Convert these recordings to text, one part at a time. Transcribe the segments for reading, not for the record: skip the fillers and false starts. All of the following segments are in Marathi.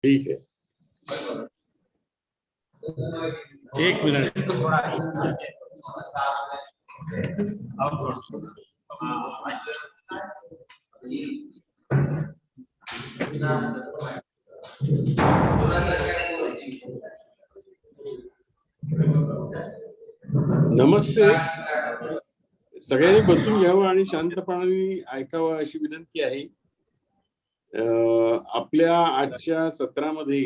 ठीक है, एक मिनट. नमस्ते. सगळ्यांनी बसून घ्यावं आणि शांतपणाने ऐकावं अशी विनंती आहे. आपल्या आजच्या सत्रामध्ये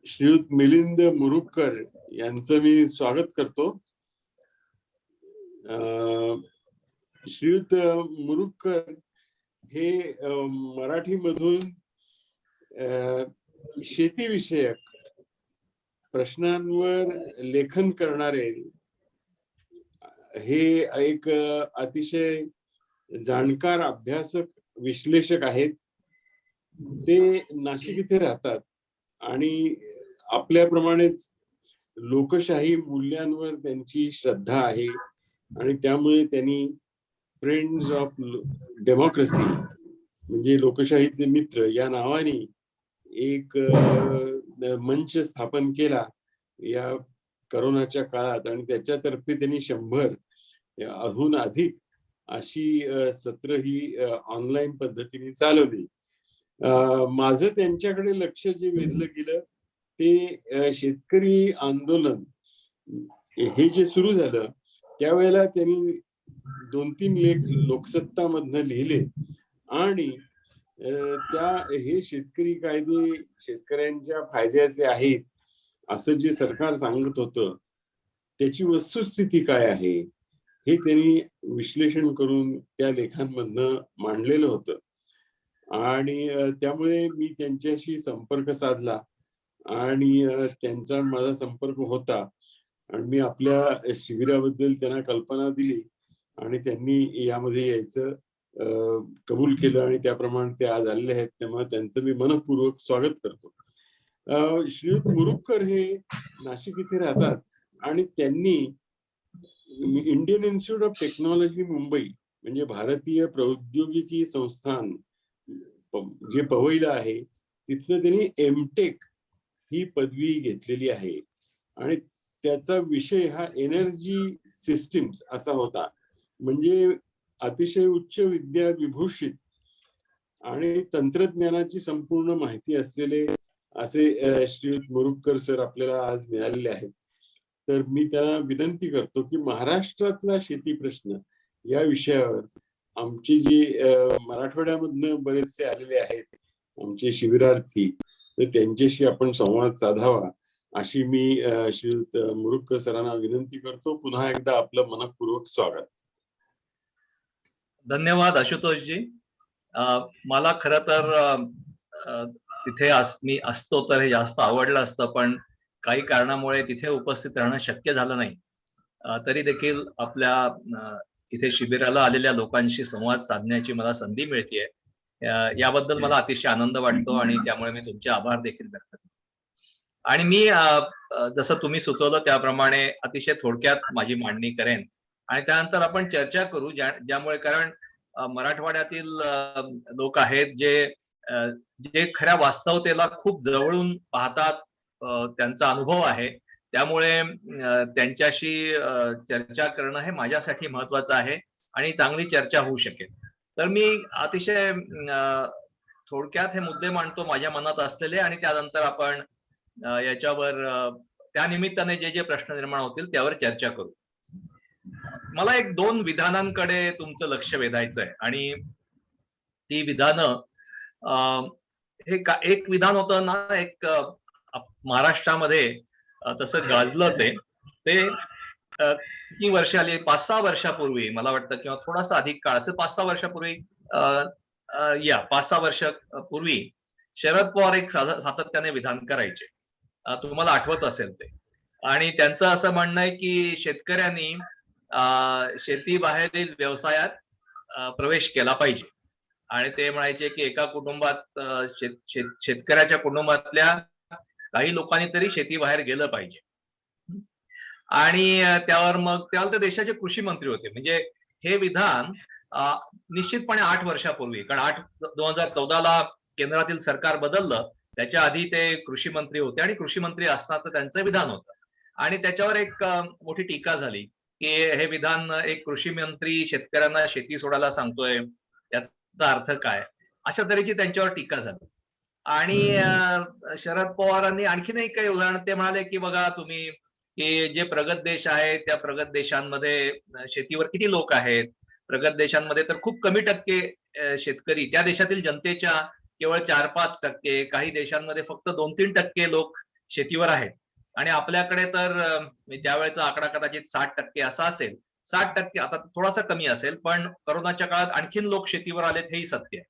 श्रीयुत मिलिंद मुरुगकर यांचं मी स्वागत करतो. श्रीयुत मुरुगकर हे मराठीमधून शेतीविषयक प्रश्नांवर लेखन करणारे हे एक अतिशय जाणकार अभ्यासक विश्लेषक आहेत. ते नाशिक इथे राहतात आणि आपल्याप्रमाणेच लोकशाही मूल्यांवर त्यांची श्रद्धा आहे आणि त्यामुळे त्यांनी फ्रेंड्स ऑफ डेमोक्रेसी म्हणजे लोकशाहीचे मित्र या नावाने एक मंच स्थापन केला या करोनाच्या काळात आणि त्याच्यातर्फे त्यांनी 100हून अधिक अशी सत्र ही ऑनलाईन पद्धतीने चालवली. माझं त्यांच्याकडे लक्ष जे वेधलं गेलं ते शेतकरी आंदोलन हे जे सुरू झालं त्यावेळेला त्यांनी 2-3 लेख लोकसत्ता मधनं लिहिले आणि हे शेतकरी कायदे शेतकऱ्यांच्या फायद्याचे आहेत असं जे सरकार सांगत होतं त्याची वस्तुस्थिती काय आहे हे त्यांनी विश्लेषण करून त्या लेखांमधनं मांडलेलं होतं. आणि त्यामुळे मी त्यांच्याशी संपर्क साधला आणि त्यांचा माझा संपर्क होता आणि मी आपल्या शिबिराबद्दल त्यांना कल्पना दिली आणि त्यांनी यामध्ये यायचं कबूल केलं आणि त्याप्रमाणे ते आज आलेले आहेत. त्यामुळे त्यांचं मी मनपूर्वक स्वागत करतो. श्रीयुत मुरुगकर हे नाशिक इथे राहतात आणि त्यांनी Indian institute of technology Mumbai म्हणजे भारतीय प्रौद्योगिकी संस्थान जे पवईला आहे तिथनं त्यांनी एमटेक ही पदवी घेतलेली आहे आणि त्याचा विषय हा एनर्जी सिस्टीम्स असा होता. म्हणजे अतिशय उच्च विद्या विभूषित आणि तंत्रज्ञानाची संपूर्ण माहिती असलेले असे श्रीयुत मुरुगकर सर आपल्याला आज मिळालेले आहेत. तर मी त्यांना विनंती करतो की महाराष्ट्रातला शेती प्रश्न या विषयावर आमची जी मराठवाड्यामधनं बरेचसे आलेले आहेत आमचे शिबिरार्थी तर त्यांच्याशी आपण संवाद साधावा अशी मी श्रीयुत मुरुगकर सरांना विनंती करतो. पुन्हा एकदा आपलं मनपूर्वक स्वागत. धन्यवाद आशुतोषजी. मला खरं तर तिथे मी असतो तर हे जास्त आवडलं असतं पण काही कारणामुळे तिथे उपस्थित राहणं शक्य झालं नाही. तरी देखील आपल्या इथे शिबिराला आलेल्या लोकांशी संवाद साधण्याची मला संधी मिळतेय. याबद्दल मला अतिशय आनंद वाटतो आणि त्यामुळे मी तुमचे आभार देखील व्यक्त करतो. आणि मी जसं तुम्ही सुचवलं त्याप्रमाणे अतिशय थोडक्यात माझी मांडणी करेन आणि त्यानंतर आपण चर्चा करू ज्यामुळे कारण मराठवाड्यातील लोक आहेत जे खऱ्या वास्तवतेला खूप जवळून पाहतात, त्यांचा अनुभव आहे. त्यामुळे त्यांच्याशी चर्चा करणं हे माझ्यासाठी महत्वाचं आहे आणि चांगली चर्चा होऊ शकेल. तर मी अतिशय थोडक्यात हे मुद्दे मांडतो माझ्या मनात असलेले आणि त्यानंतर आपण याच्यावर त्या निमित्ताने जे प्रश्न निर्माण होतील त्यावर चर्चा करू. मला 1-2 विधानांकडे तुमचं लक्ष वेधायचं आहे आणि ती विधानं हे एक विधान होतं ना एक महाराष्ट्रामध्ये तसं गाजलं ते किती वर्ष आली 5-6 वर्षापूर्वी मला वाटतं किंवा थोडासा अधिक काळ असेल 5-6 वर्षापूर्वी 5-6 वर्षापूर्वी शरद पवार एक सातत्याने विधान करायचे. तुम्हाला आठवत असेल ते. आणि त्यांचं असं म्हणणं आहे की शेतकऱ्यांनी शेती बाहेरील व्यवसायात प्रवेश केला पाहिजे आणि ते म्हणायचे की एका कुटुंबात शेतकऱ्याच्या कुटुंबातल्या काही लोकांनी तरी शेती बाहेर गेलं पाहिजे. आणि त्यावर ते देशाचे कृषी मंत्री होते. म्हणजे हे विधान निश्चितपणे 8 वर्षापूर्वी कारण 2014ला केंद्रातील सरकार बदललं त्याच्या आधी ते कृषी मंत्री होते आणि कृषी मंत्री असताना त्यांचं विधान होतं आणि त्याच्यावर एक मोठी टीका झाली की हे विधान एक कृषी मंत्री शेतकऱ्यांना शेती सोडायला सांगतोय, याचा अर्थ काय, अशा तऱ्हेची त्यांच्यावर टीका झाली. आणि शरद पवारांनी आणखीन एक काही उदाहरण ते म्हणाले की बघा तुम्ही की जे प्रगत देश आहेत त्या प्रगत देशांमध्ये शेतीवर किती लोक आहेत, प्रगत देशांमध्ये तर खूप कमी टक्के शेतकरी, त्या देशातील जनतेच्या केवळ 4-5%, काही देशांमध्ये फक्त 2-3% लोक शेतीवर आहेत आणि आपल्याकडे तर त्यावेळेचा आकडा कदाचित 60% असा असेल. 60% आता थोडासा कमी असेल, पण करोनाच्या काळात आणखीन लोक शेतीवर आलेत हेही सत्य आहे.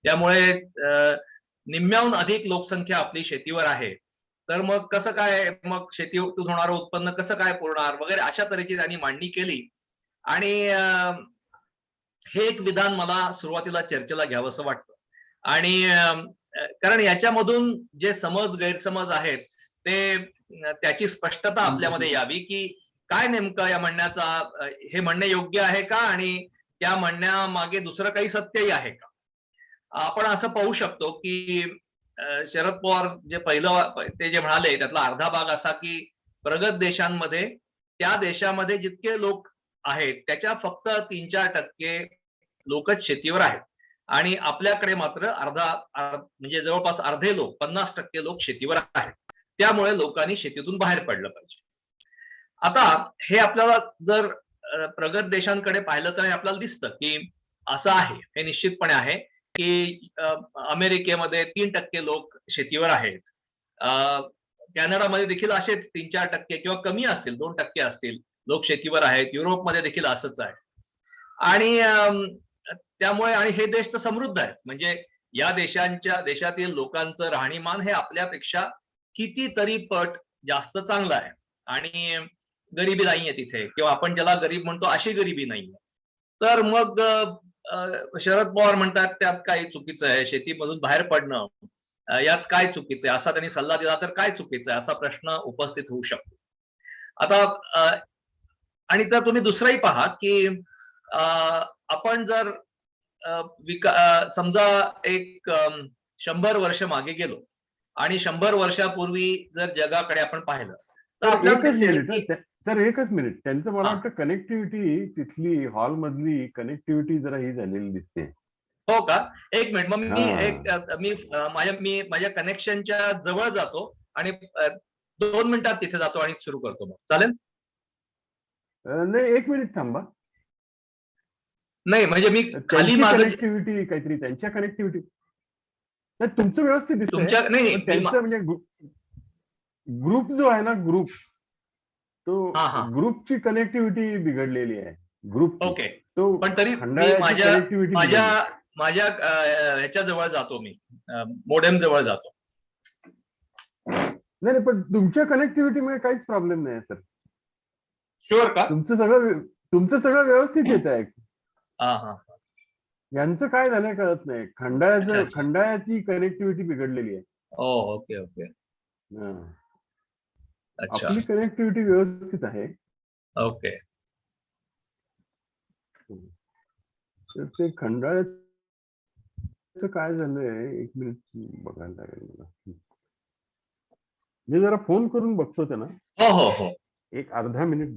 त्यामुळे निम्म्याहून अधिक लोकसंख्या आपली शेतीवर आहे. तर मग कसं काय, मग शेतीतून होणारं उत्पन्न कसं काय पुरणार वगैरे अशा तऱ्हेची त्यांनी मांडणी केली. आणि हे एक विधान मला सुरुवातीला चर्चेला घ्यावंसं वाटतं. आणि कारण याच्यामधून जे गैरसमज आहेत ते त्याची स्पष्टता आपल्यामध्ये यावी की काय नेमकं या म्हणण्याचा हे म्हणणे योग्य आहे का आणि त्या म्हणण्यामागे दुसरं काही सत्यही आहे का. आपण असं पाहू शकतो की शरद पवार जे पहिलं ते जे म्हणाले त्यातला अर्धा भाग असा की प्रगत देशांमध्ये त्या देशामध्ये जितके लोक आहेत त्याच्या फक्त 3-4% लोकच शेतीवर आहेत आणि आपल्याकडे मात्र म्हणजे जवळपास अर्धे लोक 50% लोक शेतीवर आहेत. त्यामुळे लोकांनी शेतीतून बाहेर पडलं पाहिजे. आता हे आपल्याला जर प्रगत देशांकडे पाहिलं तर आपल्याला दिसतं की असं आहे, हे निश्चितपणे आहे की अमेरिकेमध्ये 3% लोक शेतीवर आहेत. कॅनडामध्ये देखील असेच 3-4% किंवा कमी असतील, 2% असतील लोक शेतीवर आहेत. युरोपमध्ये देखील असंच आहे. आणि त्यामुळे आणि हे देश तर समृद्ध आहेत, म्हणजे या देशातील लोकांचं राहणीमान हे आपल्यापेक्षा कितीतरी पट जास्त चांगलं आहे आणि गरिबी नाहीये तिथे, किंवा आपण ज्याला गरीब म्हणतो अशी गरिबी नाहीये. तर मग शरद पवार म्हणतात त्यात काही चुकीचं आहे, शेतीमधून बाहेर पडणं यात काय चुकीचं आहे, असा त्यांनी सल्ला दिला तर काय चुकीचं आहे असा प्रश्न उपस्थित होऊ शकतो. आता आणि तर तुम्ही दुसरंही पहा की आपण जर समजा एक 100 वर्ष मागे गेलो आणि 100 वर्षापूर्वी जर जगाकडे आपण पाहिलं तर आपल्याला दिसेल की सर एकच मिनिट, त्यांचं मला वाटतं कनेक्टिव्हिटी तिथली हॉल मधली कनेक्टिव्हिटी जरा ही झालेली दिसते. हो का, एक मिनिट, मग मी माझ्या कनेक्शनच्या जवळ जातो आणि 2 मिनिटात तिथे जातो आणि सुरू करतो, मग चालेल? नाही, 1 मिनिट थांबा. नाही म्हणजे मी खाली माझं कनेक्टिव्हिटी काहीतरी त्यांच्या कनेक्टिव्हिटी तुमचं व्यवस्थित दिसतंय. तुमच्या नाही त्यांचं म्हणजे ग्रुप जो आहे ना, ग्रुप तो ग्रुपची कनेक्टिव्हिटी बिघडलेली आहे. ग्रुप ओके, पण तरी मी माझ्या ह्याच्या जवळ जातो, मी मोडेम जवळ जातो. नाही, पण तुमच्या कनेक्टिव्हिटी मध्ये काहीच प्रॉब्लेम नाही सर. शुअर का? तुमचं सगळं व्यवस्थित येत आहे. यांचं काय झालंय कळत नाही. खंडाळ्याची कनेक्टिव्हिटी बिघडलेली आहे. ओके ओके, आपली कनेक्टिव्हिटी व्यवस्थित आहे. ओके, तर ते खंडाळ्याचं काय झालंय, 1 मिनिट बघायला लागेल मला. मी जरा फोन करून बघतो त्यांना. हो हो हो, एक अर्धा मिनिट.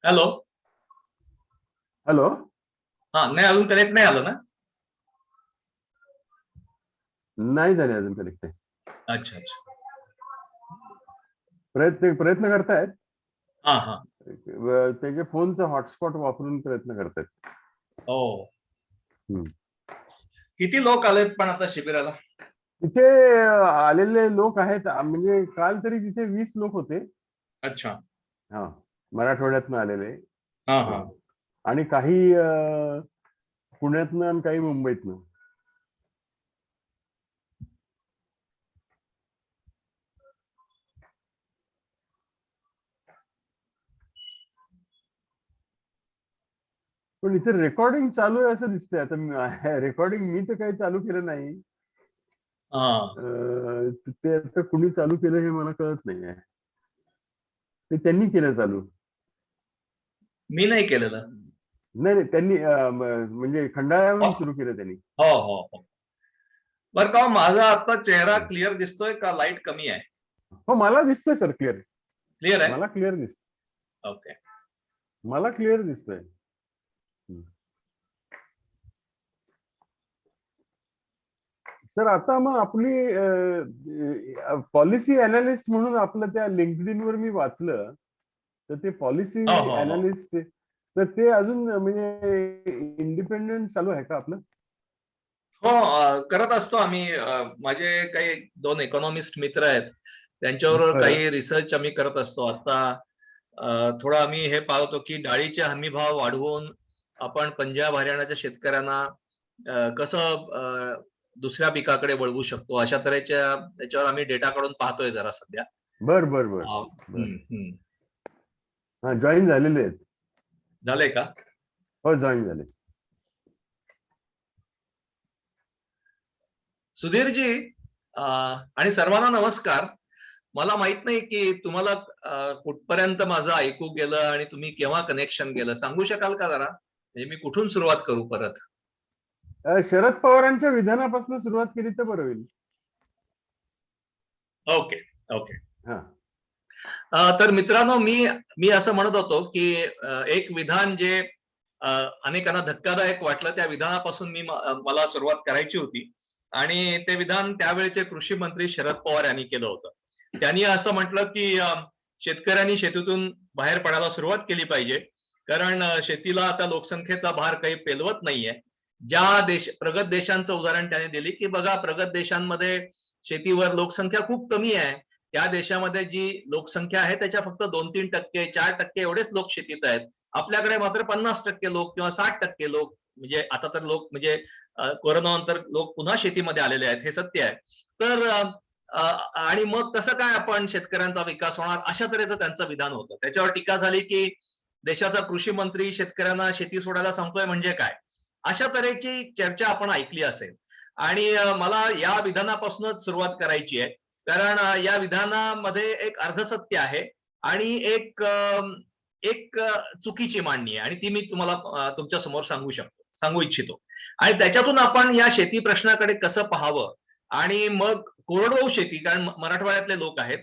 हॅलो. हॅलो. हा, नाही अजून कनेक्ट नाही आलं ना? नाही झाले अजून कनेक्ट. अच्छा अच्छा. प्रयत्न करतायत. हा हा. त्याचे फोनचा हॉटस्पॉट वापरून प्रयत्न करतायत. हो. हम्म. किती लोक आलेत पण आता शिबिराला? तिथे आलेले लोक आहेत, म्हणजे काल तरी तिथे 20 लोक होते. अच्छा. हा, मराठवाड्यातनं आलेले. हा हा. आणि काही पुण्यातनं आणि काही मुंबईतनं. पण इथे रेकॉर्डिंग चालू आहे असं दिसतंय. आता रेकॉर्डिंग मी तर काही चालू केलं नाही. ते आता कुणी चालू केलं हे मला कळत नाहीये. ते त्यांनी केलं चालू. मी नाही केलेलं. नाही, त्यांनी म्हणजे खंडाळ्यावरून सुरू केलं त्यांनी. हो हो हो. बरं का, माझा आता चेहरा क्लिअर दिसतोय का लाईट कमी आहे? हो, मला दिसतोय सर क्लिअर. क्लिअर आहे. मला क्लिअर दिसतोय. ओके. मला क्लिअर दिसतोय. सर आता मग आपली पॉलिसी अनालिस्ट म्हणून आपलं त्या लिंक्डइन वर मी वाचलं, तर ते पॉलिसी हो, हो, हो. अनालिस्ट, तर ते अजून म्हणजे इंडिपेंडेंट चालू आहे का आपलं? हो, करत असतो आम्ही. माझे काही 2 इकॉनॉमिस्ट मित्र आहेत, त्यांच्यावर काही रिसर्च आम्ही करत असतो. आता थोडं आम्ही हे पाहतो की डाळीचे हमी भाव वाढवून आपण पंजाब हरियाणाच्या शेतकऱ्यांना कसं दुसऱ्या पिकाकडे वळवू शकतो, अशा तऱ्हेच्या त्याच्यावर आम्ही डेटा काढून पाहतोय जरा सध्या. बर बर बर. हा, जॉईन झालेले आहेत. झालंय का? हो, जॉईन झाले. सुधीरजी आणि सर्वांना नमस्कार. मला माहित नाही की तुम्हाला कुठपर्यंत माझं ऐकू गेलं आणि तुम्ही केव्हा कनेक्शन गेलं, सांगू शकाल का जरा? म्हणजे मी कुठून सुरुवात करू परत? शरद पवारांच्या विधानापासून सुरुवात केली तर बरं होईल. Okay okay. हा. तर मित्रांनो, मी असं म्हणत होतो की एक विधान जे अनेकांना धक्कादायक वाटलं, त्या विधानापासून मला सुरुवात करायची होती. आणि ते विधान त्यावेळेचे कृषी मंत्री शरद पवार यांनी केलं होतं. त्यांनी असं म्हटलं की शेतकऱ्यांनी शेतीतून बाहेर पडायला सुरुवात केली पाहिजे, कारण शेतीला आता लोकसंख्येचा भार काही पेलवत नाहीये. प्रगत देशांचं उदाहरण त्याने दिली की बघा, प्रगत देशांमध्ये शेतीवर लोकसंख्या खूप कमी आहे. त्या देशामध्ये जी लोकसंख्या आहे त्याच्या फक्त 2-3%, 4% एवढेच लोक शेतीत आहेत. आपल्याकडे मात्र 50% लोक किंवा 60% लोक, म्हणजे आता तर लोक म्हणजे कोरोनानंतर लोक पुन्हा शेतीमध्ये आलेले आहेत, हे सत्य आहे. तर आणि मग कसं काय आपण शेतकऱ्यांचा विकास होणार, अशा तऱ्हेचं त्यांचं विधान होतं. त्याच्यावर टीका झाली की देशाचा कृषी मंत्री शेतकऱ्यांना शेती सोडायला सांगतोय म्हणजे काय, अशा तऱ्हेची चर्चा आपण ऐकली असेल. आणि मला या विधानापासूनच सुरुवात करायची आहे, कारण या विधानामध्ये एक अर्धसत्य आहे आणि एक चुकीची मांडणी आहे, आणि ती मी तुम्हाला तुमच्या समोर सांगू इच्छितो. आणि त्याच्यातून आपण या शेती प्रश्नाकडे कसं पाहावं, आणि मग कोरडवाहू शेती, कारण मराठवाड्यातले लोक आहेत,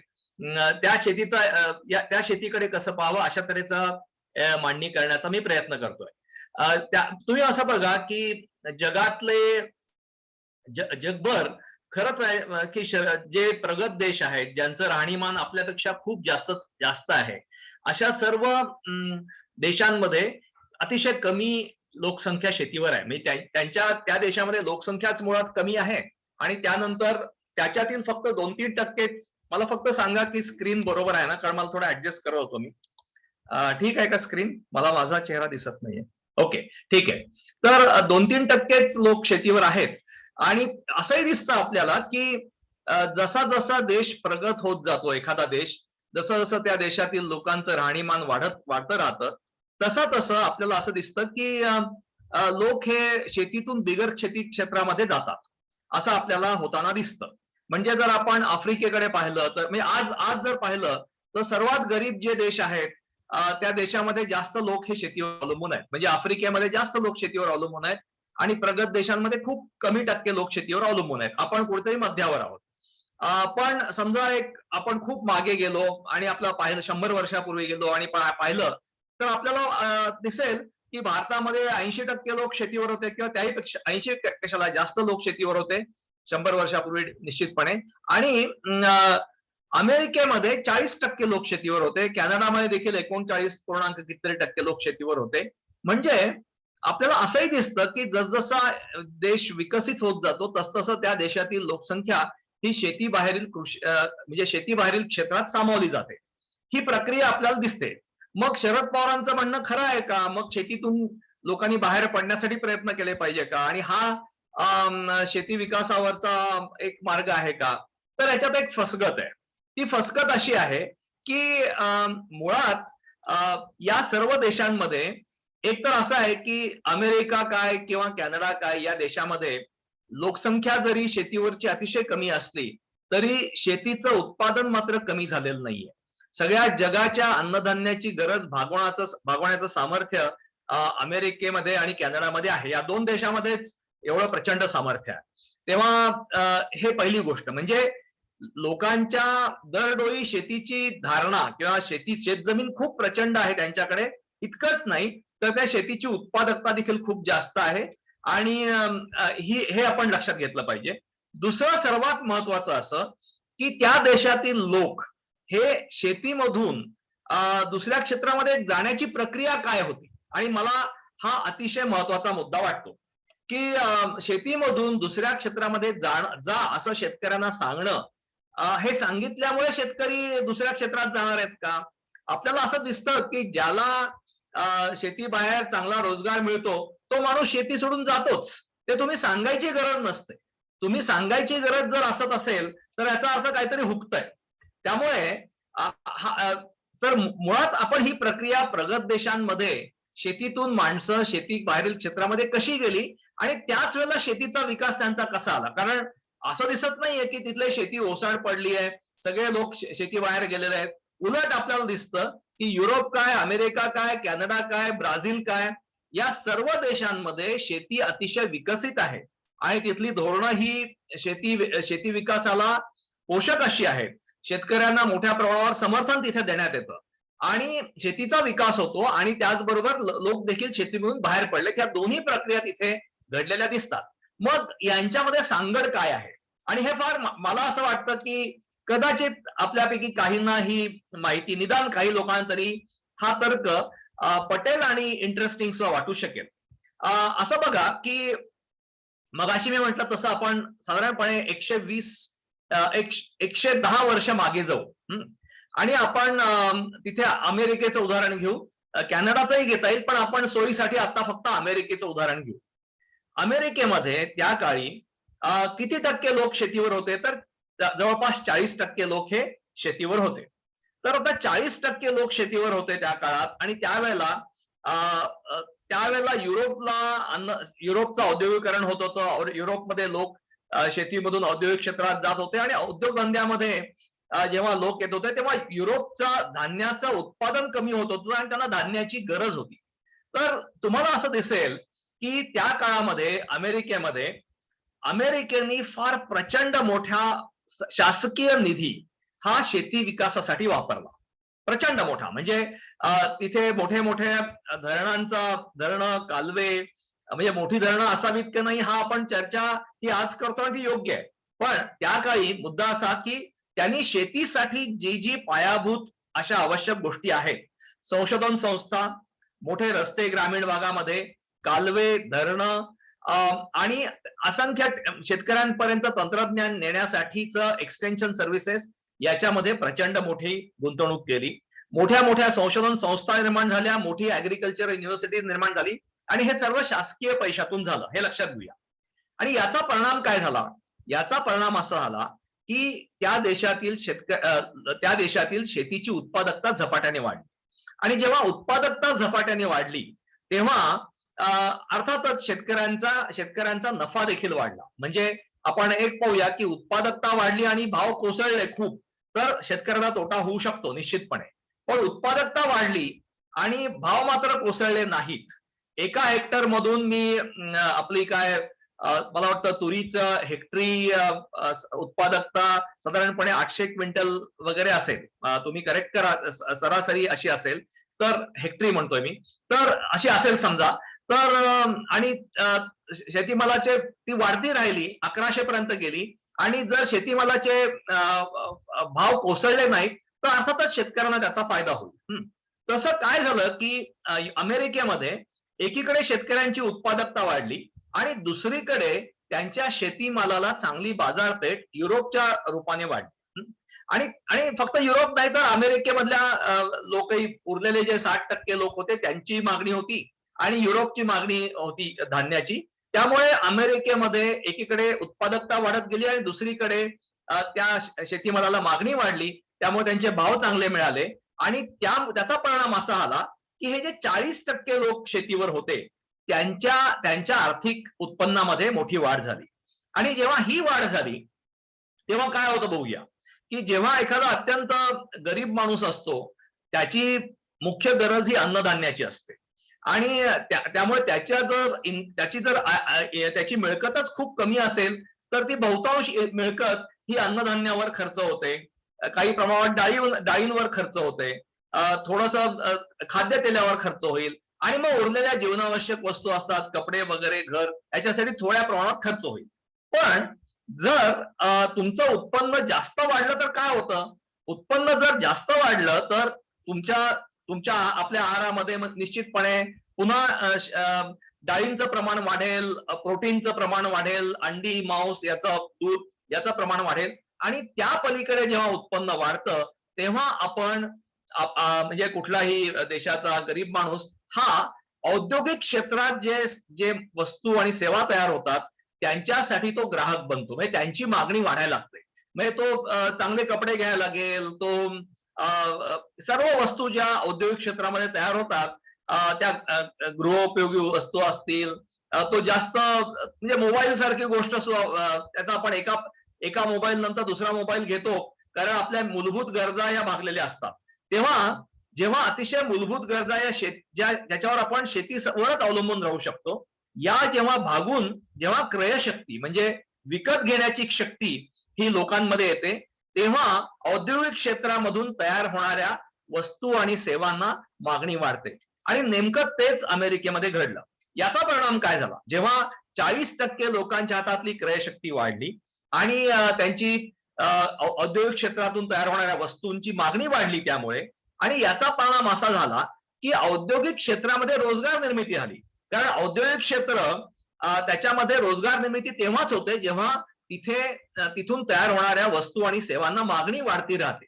त्या शेतीकडे कसं पाहावं, अशा तऱ्हेचा मांडणी करण्याचा मी प्रयत्न करतोय. तुम्ही असं बघा की जगभर खरंच आहे की जे प्रगत देश आहेत, ज्यांचं राहणीमान आपल्यापेक्षा खूप जास्त आहे, अशा सर्व देशांमध्ये अतिशय कमी लोकसंख्या शेतीवर आहे. म्हणजे त्या देशामध्ये लोकसंख्याच मुळात कमी आहे, आणि त्यानंतर त्याच्यातील फक्त 2-3%. मला फक्त सांगा की स्क्रीन बरोबर आहे ना, कारण मला थोडं ऍडजस्ट करत होतो मी. ठीक आहे का स्क्रीन? मला माझा चेहरा दिसत नाहीये. ओके, ठीक आहे. तर 2-3%च लोक शेतीवर आहेत. आणि असंही दिसतं आपल्याला की जसा जसा देश प्रगत होत जातो, एखादा देश, जसं जसं त्या देशातील लोकांचं राहणीमान वाढतं राहतं, तसं आपल्याला असं दिसतं की लोक हे शेतीतून बिगर शेती क्षेत्रामध्ये जातात, असं आपल्याला होताना दिसतं. म्हणजे जर आपण आफ्रिकेकडे पाहिलं तर, म्हणजे आज जर पाहिलं तर सर्वात गरीब जे देश आहेत त्या देशामध्ये जास्त लोक हे शेतीवर अवलंबून आहेत. म्हणजे आफ्रिकेमध्ये जास्त लोक शेतीवर अवलंबून आहेत, आणि प्रगत देशांमध्ये खूप कमी टक्के लोक शेतीवर अवलंबून आहेत. आपण कुठेतरी मध्यावर आहोत. पण समजा आपण खूप मागे गेलो आणि आपलं 100 वर्षापूर्वी गेलो आणि पाहिलं तर आपल्याला दिसेल की भारतामध्ये 80% लोक शेतीवर होते किंवा त्याहीपेक्षा 80 कशाला जास्त लोक शेतीवर होते 100 वर्षापूर्वी निश्चितपणे. आणि अमेरिकेमध्ये 40% लोक शेतीवर होते. कॅनडामध्ये देखील 39 पूर्णांक कितीतरी टक्के लोक शेतीवर होते. म्हणजे आपल्याला असंही दिसतं की जसजसा देश विकसित होत जातो तसतसं त्या देशातील लोकसंख्या ही शेतीबाहेरील कृषी म्हणजे शेतीबाहेरील क्षेत्रात सामावली जाते. ही प्रक्रिया आपल्याला दिसते. मग शरद पवारांचं म्हणणं खरं आहे का? मग शेतीतून लोकांनी बाहेर पडण्यासाठी प्रयत्न केले पाहिजे का? आणि हा शेती विकासावरचा एक मार्ग आहे का? तर याच्यात एक फसगत आहे. ती फसगत अशी आहे की मुळात या सर्व देशांमध्ये एक तर असं आहे की अमेरिका काय किंवा कॅनडा काय या देशामध्ये लोकसंख्या जरी शेतीवरची अतिशय कमी असली तरी शेतीचं उत्पादन मात्र कमी झालेलं नाहीये. सगळ्या जगाच्या अन्नधान्याची गरज भागवण्याचं सामर्थ्य अमेरिकेमध्ये आणि कॅनडामध्ये आहे. या दोन देशामध्येच एवढं प्रचंड सामर्थ्य आहे. तेव्हा हे पहिली गोष्ट म्हणजे लोकांच्या दरडोई शेतीची धारणा किंवा शेतजमीन खूप प्रचंड आहे त्यांच्याकडे. इतकंच नाही तर त्या शेतीची उत्पादकता देखील खूप जास्त आहे आणि हे आपण लक्षात घेतलं पाहिजे. दुसरं सर्वात महत्वाचं असं की त्या देशातील लोक हे शेतीमधून दुसऱ्या क्षेत्रामध्ये जाण्याची प्रक्रिया काय होती. आणि मला हा अतिशय महत्वाचा मुद्दा वाटतो की शेतीमधून दुसऱ्या क्षेत्रामध्ये जा असं शेतकऱ्यांना सांगणं, हे सांगितल्यामुळे शेतकरी दुसऱ्या क्षेत्रात जाणार आहेत का? आपल्याला असं दिसतं की ज्याला शेतीबाहेर चांगला रोजगार मिळतो तो माणूस शेती सोडून जातोच. ते तुम्ही सांगायची गरज नसते. तुम्ही सांगायची गरज जर असत असेल तर याचा अर्थ काहीतरी हुकतंय. त्यामुळे तर मुळात आपण ही प्रक्रिया प्रगत देशांमध्ये शेतीतून माणसं शेती बाहेरील क्षेत्रामध्ये कशी गेली आणि त्याच वेळेला शेतीचा विकास त्यांचा कसा आला. कारण असं दिसत नाहीये की तिथले शेती ओसाड पडली आहे, सगळे लोक शेती बाहेर गेलेले आहेत. उलट आपल्याला दिसतं की युरोप काय, अमेरिका काय, कॅनडा काय, ब्राझील काय या सर्व देशांमध्ये शेती अतिशय विकसित आहे आणि तिथली धोरणं ही शेती विकासाला पोषक अशी आहेत. शेतकऱ्यांना मोठ्या प्रमाणावर समर्थन तिथे देण्यात येतं आणि शेतीचा विकास होतो आणि त्याचबरोबर लोक देखील शेतीमधून बाहेर पडले. त्या दोन्ही प्रक्रिया तिथे घडलेल्या दिसतात. मग यांच्यामध्ये सांगड काय आहे आणि हे फार मला असं वाटतं की कदाचित आपल्यापैकी काहींना ही माहिती, निदान काही लोकांना तरी हा तर्क पटेल आणि इंटरेस्टिंग सुद्धा वाटू शकेल. असं बघा की मगाशी मी म्हटलं तसं आपण साधारणपणे 110 वर्ष मागे जाऊ आणि आपण तिथे अमेरिकेचं उदाहरण घेऊ. कॅनडाचंही घेता येईल पण आपण सोयीसाठी आता फक्त अमेरिकेचं उदाहरण घेऊ. अमेरिकेमध्ये त्या काळी किती टक्के लोक शेतीवर होते तर जवळपास 40% लोक हे शेतीवर होते. तर आता 40% लोक शेतीवर होते त्या काळात आणि त्यावेळेला युरोपचं औद्योगिकरण होत होतं. युरोपमध्ये लोक शेतीमधून औद्योगिक क्षेत्रात जात होते आणि उद्योगधंद्यामध्ये जेव्हा लोक येत होते तेव्हा युरोपचं धान्याचं उत्पादन कमी होत होतं आणि त्यांना धान्याची गरज होती. तर तुम्हाला असं दिसेल की त्या काळामध्ये अमेरिकेने फार प्रचंड मोठा शासकीय निधी हा शेती विकासासाठी वापरला. प्रचंड मोठा म्हणजे तिथे मोठे धरणं, कालवे म्हणजे मोठी धरणं असावीत की नाही हा आपण चर्चा ही आज करतो ती योग्य आहे. पण त्या काळी मुद्दा असा की त्यांनी शेतीसाठी जी पायाभूत अशा आवश्यक गोष्टी आहेत, संशोधन संस्था, मोठे रस्ते ग्रामीण भागामध्ये, कालवे, धरणं आणि असंख्य शेतकऱ्यांपर्यंत तंत्रज्ञान नेण्यासाठीच एक्सटेन्शन सर्व्हिसेस याच्यामध्ये प्रचंड मोठी गुंतवणूक केली. मोठ्या संशोधन संस्था निर्माण झाल्या, मोठी ऍग्रिकल्चर युनिव्हर्सिटी निर्माण झाली आणि हे सर्व शासकीय पैशातून झालं हे लक्षात घेऊया. आणि याचा परिणाम काय झाला? याचा परिणाम असा झाला की त्या देशातील शेतीची उत्पादकता झपाट्याने वाढली आणि जेव्हा उत्पादकता झपाट्याने वाढली तेव्हा अर्थातच शेतकऱ्यांचा नफा देखील वाढला. म्हणजे आपण एक पाहूया की उत्पादकता वाढली आणि भाव कोसळले खूप तर शेतकऱ्याला तोटा होऊ शकतो निश्चितपणे. पण उत्पादकता वाढली आणि भाव मात्र कोसळले नाहीत. एका हेक्टर मधून मी आपली मला वाटतं तुरीचं हेक्टरी उत्पादकता साधारणपणे 800 क्विंटल वगैरे असेल. तुम्ही करेक्ट करा, सरासरी अशी असेल. तर हेक्टरी म्हणतोय मी, तर अशी असेल समजा, तर आणि शेतीमालाचे ती वाढती राहिली, 1100 पर्यंत गेली, आणि जर शेतीमालाचे भाव कोसळले नाहीत तर अर्थातच शेतकऱ्यांना त्याचा फायदा होईल. तसं काय झालं की अमेरिकेमध्ये एकीकडे शेतकऱ्यांची उत्पादकता वाढली आणि दुसरीकडे त्यांच्या शेतीमालाला चांगली बाजारपेठ युरोपच्या रूपाने वाढली. आणि आणि फक्त युरोप नाही तर अमेरिकेमधल्या लोकही, उरलेले जे 60% लोक होते त्यांची मागणी होती आणि युरोपची मागणी होती धान्याची. त्यामुळे अमेरिकेमध्ये एकीकडे उत्पादकता वाढत गेली आणि दुसरीकडे त्या शेतीमालाला मागणी वाढली, त्यामुळे त्यांचे भाव चांगले मिळाले. आणि त्याचा परिणाम असा आला की हे जे 40% लोक शेतीवर होते त्यांच्या आर्थिक उत्पन्नामध्ये मोठी वाढ झाली. आणि जेव्हा ही वाढ झाली तेव्हा काय होतं बघूया, की जेव्हा एखादा अत्यंत गरीब माणूस असतो त्याची मुख्य गरज ही अन्नधान्याची असते, आणि त्यामुळे त्याची मिळकतच खूप कमी असेल तर ती बहुतांश मिळकत ही अन्नधान्यावर खर्च होते, काही प्रमाणात डाळींवर खर्च होते, थोडस खाद्यतेलावर खर्च होईल, आणि मग उरलेल्या जीवनावश्यक वस्तू असतात, कपडे वगैरे, घर, याच्यासाठी थोड्या प्रमाणात खर्च होईल. पण जर तुमचं उत्पन्न जास्त वाढलं तर काय होतं? उत्पन्न जर जास्त वाढलं तर तुमच्या आपल्या आहारामध्ये निश्चितपणे पुन्हा डाळींचं प्रमाण वाढेल, प्रोटीनचं प्रमाण वाढेल, अंडी, मांस, दूध याचं प्रमाण वाढेल. आणि त्या पलीकडे जेव्हा उत्पन्न वाढतं तेव्हा आपण म्हणजे कुठलाही देशाचा गरीब माणूस हा औद्योगिक क्षेत्रात जे वस्तू आणि सेवा तयार होतात त्यांच्यासाठी तो ग्राहक बनतो, म्हणजे त्यांची मागणी वाढायला लागते. म्हणजे तो चांगले कपडे घ्यायला लागेल, तो सर्व वस्तू ज्या औद्योगिक क्षेत्रामध्ये तयार होतात त्या गृहोपयोगी वस्तू असतील, तो जास्त म्हणजे मोबाईल सारखी गोष्ट त्याचा आपण एका मोबाईल नंतर दुसरा मोबाईल घेतो, कारण आपल्या मूलभूत गरजा या भागलेल्या असतात. तेव्हा जेव्हा अतिशय मूलभूत गरजा ज्याच्यावर आपण शेतीवरच अवलंबून राहू शकतो, या जेव्हा भागून जेव्हा क्रयशक्ती म्हणजे विकत घेण्याची शक्ती ही लोकांमध्ये येते, तेव्हा औद्योगिक क्षेत्रामधून तयार होणाऱ्या वस्तू आणि सेवांना मागणी वाढते. आणि नेमकं तेच अमेरिकेमध्ये घडलं. याचा परिणाम काय झाला? जेव्हा 40% लोकांच्या हातातली क्रयशक्ती वाढली आणि त्यांची औद्योगिक क्षेत्रातून तयार होणाऱ्या वस्तूंची मागणी वाढली त्यामुळे, आणि याचा परिणाम असा झाला की औद्योगिक क्षेत्रामध्ये रोजगार निर्मिती झाली. कारण औद्योगिक क्षेत्र त्याच्यामध्ये रोजगार निर्मिती तेव्हाच होते जेव्हा तिथून तयार होणाऱ्या वस्तू आणि सेवांना मागणी वाढती राहते.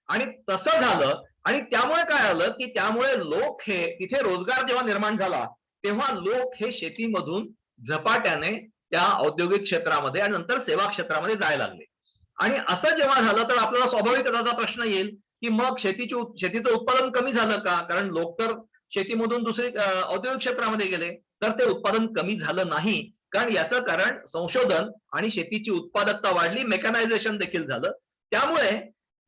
आणि तसं झालं, आणि त्यामुळे काय आलं की त्यामुळे लोक हे तिथे रोजगार जेव्हा निर्माण झाला तेव्हा लोक हे शेतीमधून झपाट्याने त्या औद्योगिक क्षेत्रामध्ये आणि नंतर सेवा क्षेत्रामध्ये जायला लागले. आणि असं जेव्हा झालं तर आपल्याला स्वाभाविक त्याचा प्रश्न येईल की मग शेतीचं उत्पादन कमी झालं का? कारण लोक तर शेतीमधून दुसरी औद्योगिक क्षेत्रामध्ये गेले, तर ते उत्पादन कमी झालं नाही. कारण याचं कारण संशोधन आणि शेतीची उत्पादकता वाढली, मेकॅनायझेशन देखील झालं. त्यामुळे